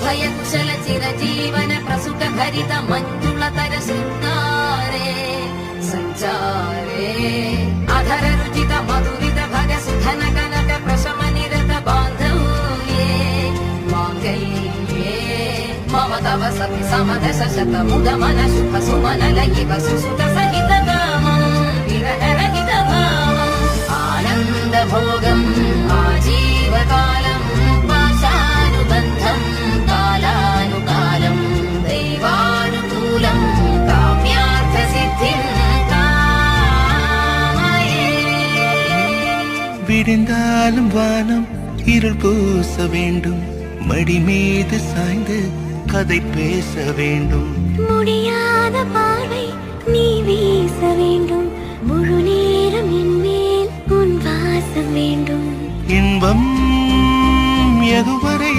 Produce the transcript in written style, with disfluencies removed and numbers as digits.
अभयकुशल चिरजीवन प्रसुत भरित मञ्जुलतर शृङ्गारे सञ्चारे अधर रुचित मधुरित भग सुधन कनक प्रशम निरत बान्धव्ये माङ्गल्ये मम तव सति समदश शत मुद मन शुभ सुमन लयिव सुसुत सहित कामं विरह रहित भावम् आनन्द भोगम् आजीवकालम् पाशानुबन्धम् कालानुकालम् दैवानुकूलम् काम्यार्थ सिद्धिम् कामये விடிந்தாலும் வானம் இருள் பூச வேண்டும் மடி மீது சாய்ந்து கதை பேச வேண்டும் முடியாத பார்வை நீ வீச வேண்டும் முழு நேரம் என் மேல் உன் வாசம் வேண்டும் இன்பம் எதுவரை